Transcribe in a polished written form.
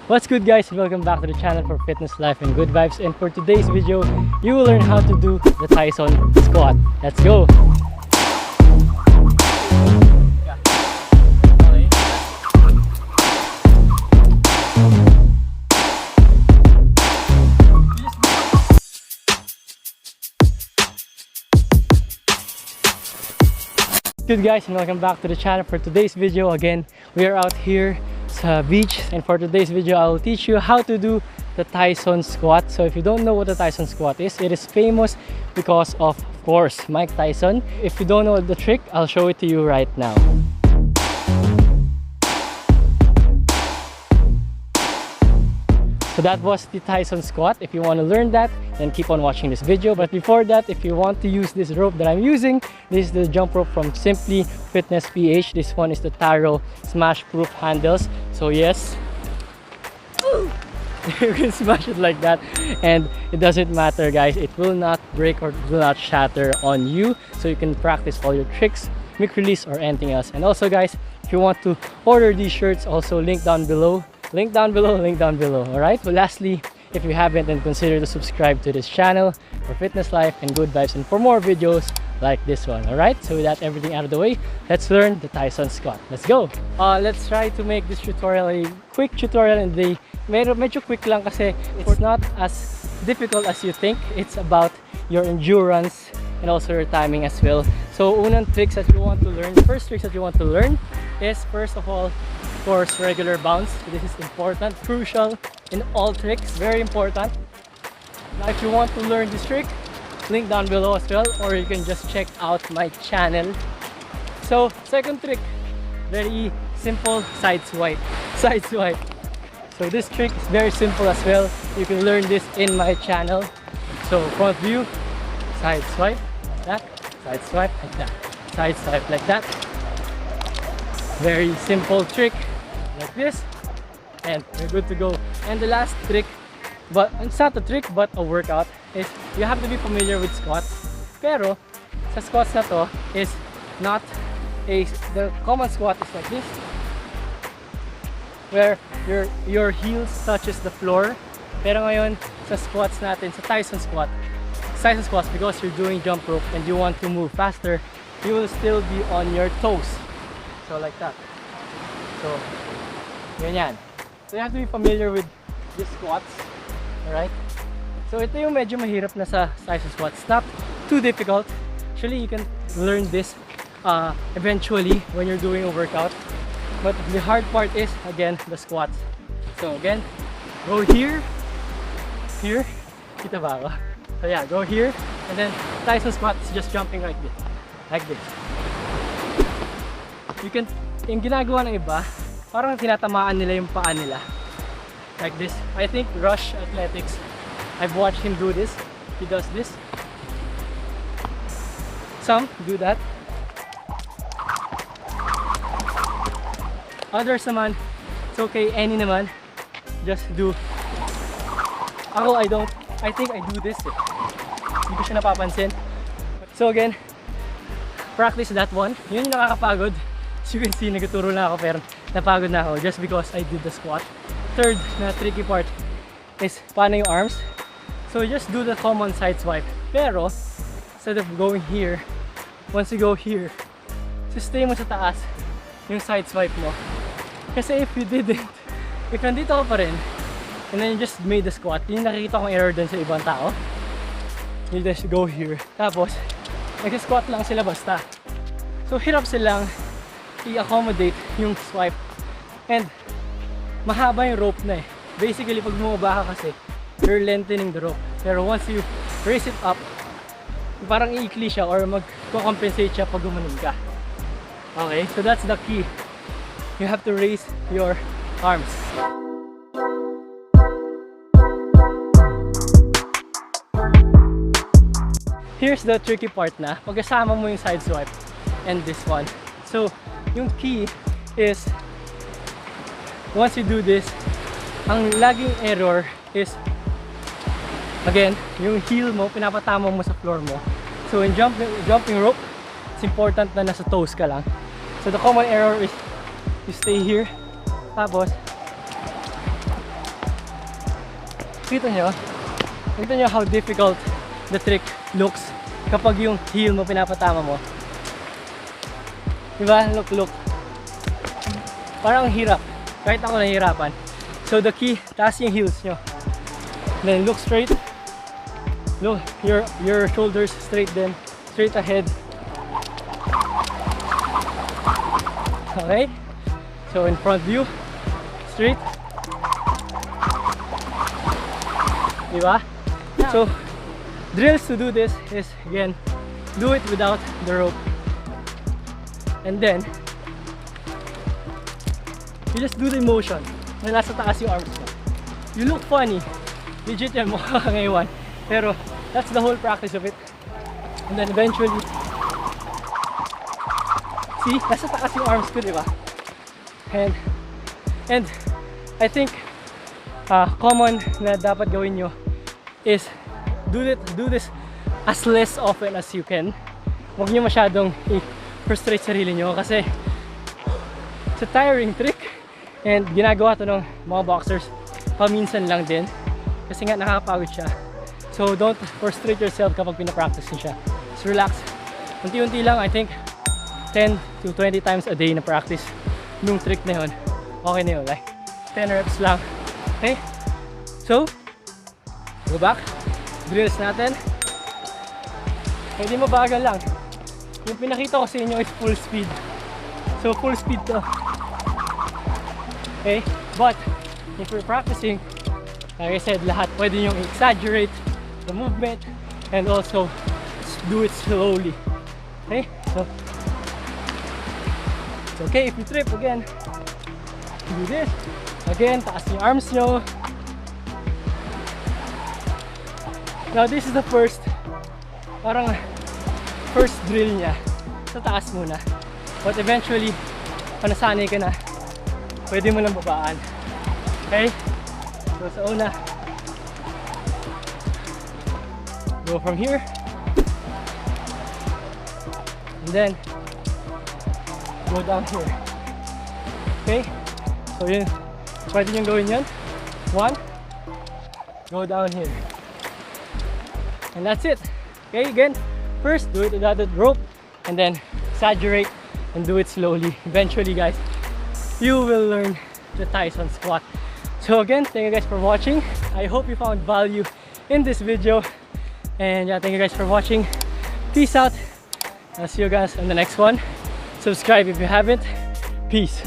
What's good guys, welcome back to the channel for fitness, life and good vibes. And for today's video, you will learn how to do the Tyson squat. Let's go! Good guys, and welcome back to the channel. For today's video, again, we are out here sa beach, and for today's video I will teach you how to do the Tyson squat. So if you don't know what the Tyson squat is, it is famous because of course, Mike Tyson. If you don't know the trick, I'll show it to you right now. So that was the Tyson squat. If you want to learn that, then keep on watching this video. But before that, if you want to use this rope that I'm using, this is the jump rope from Simply Fitness PH. This one is the Taro smash proof handles. So yes, you can smash it like that and it doesn't matter guys, it will not break or will not shatter on you. So you can practice all your tricks, quick release or anything else. And also guys, if you want to order these shirts, also link down below. Link down below. All right, well, lastly, if you haven't, then consider to subscribe to this channel for fitness, life and good vibes and for more videos like this one. All right, so with that everything out of the way, let's learn the Tyson squat. Let's go. Let's try to make this tutorial a quick tutorial, and medyo quick lang kasi it's not as difficult as you think. It's about your endurance and also your timing as well. So unang tricks that you want to learn, the first tricks that you want to learn is, first of all, of course, regular bounce. This is important, crucial in all tricks, very important. Now if you want to learn this trick, link down below as well, or you can just check out my channel. So second trick, very simple, side swipe. So this trick is very simple as well. You can learn this in my channel. So front view, side swipe like that, side swipe like that, side swipe like that. Very simple trick like this, and we're good to go. And the last trick, but it's not a trick but a workout, is you have to be familiar with squats. Pero sa squats na to is not the common squat is like this, where your heels touches the floor. Pero ngayon sa squats natin, sa Tyson squats, because you're doing jump rope and you want to move faster, you will still be on your toes. So like that. So ganyan. So you have to be familiar with these squats. Alright? So ito yung medyo mahirap na sa Tyson squats. It's not too difficult. Actually, you can learn this eventually when you're doing a workout. But the hard part is, again, the squats. So again, go here. Kita ba ako? So yeah, go here. And then Tyson squat is just jumping like this. Like this. You can, yung ginagawa ng iba, parang tinatamaan nila yung paa nila. Like this. I think Rush Athletics, I've watched him do this. He does this. Some do that. Others naman, it's okay, any naman. Just do. Ako, I think I do this. Hindi ko siya napapansin. So again, practice that one. Yun yung nakakapagod. As you can see, nagtuturo na ako pero napagod na ako just because I did the squat. Third na tricky part is paano yung arms. So just do the common side swipe. Pero instead of going here, once you go here, stay mo sa taas yung side swipe mo. Kasi if you didn't, if nandito ka pa rin and then you just made the squat, yung nakikita kong error dun sa ibang tao, you just go here. Tapos nag-squat lang sila basta. So hirap silang i-accommodate yung swipe, and mahaba yung rope na eh. Basically pag bumaba ka kasi, you're lengthening the rope. Pero once you raise it up, parang iikli siya or mag-compensate siya pag gumanon ka. Okay, so that's the key. You have to raise your arms. Here's the tricky part na, pagkasama mo yung side swipe and this one. So, yung key is, once you do this, ang laging error is, again, yung heel mo, pinapatama mo sa floor mo. So, in jumping rope, it's important na nasa toes ka lang. So, the common error is, you stay here, tapos, Kita nyo how difficult the trick looks kapag yung heel mo pinapatama mo. Diba? Look. Parang hirap. Kahit ako nahihirapan. So the key, taas yung heels nyo. Then look straight. Look, your shoulders straight then. Straight ahead. Okay? So in front view. Straight. Diba? So, drills to do this is, again, do it without the rope. And then, you just do the motion na nasa taas yung arms mo. You look funny. Legit yan, mukha kang ngayon. Pero, that's the whole practice of it. And then eventually, see, nasa taas yung arms ko, diba? And I think, common na dapat gawin nyo is do this as less often as you can. Huwag nyo masyadong i-frustrate sarili nyo kasi it's a tiring trick and ginagawa to ng mga boxers paminsan lang din kasi nga nakakapagod siya. So don't frustrate yourself kapag pinapractice nyo siya. Just relax. Unti-unti lang, I think 10 to 20 times a day na practice yung trick na yun. Okay na yun, like 10 reps lang. Okay? So, go back. Drills natin. Pwede mabagal lang. Yung pinakita ko sa inyo is full speed. So, full speed to. Okay? But, if you're practicing, like I said, lahat pwede yung exaggerate the movement and also do it slowly. Okay? So, it's okay if you trip again. Do this. Again, taas yung arms nyo. Now this is the first drill niya. Sa taas muna. But eventually, panasanay ka na, pwede mo nang babaan. Okay? So sa una, go from here. And then, go down here. Okay? So yun, pwede nyo gawin yun. 1, go down here. And that's it. Okay, again, first do it without the rope and then exaggerate and do it slowly. Eventually, guys, you will learn the Tyson squat. So again, thank you guys for watching. I hope you found value in this video. And yeah, thank you guys for watching. Peace out. I'll see you guys in the next one. Subscribe if you haven't. Peace.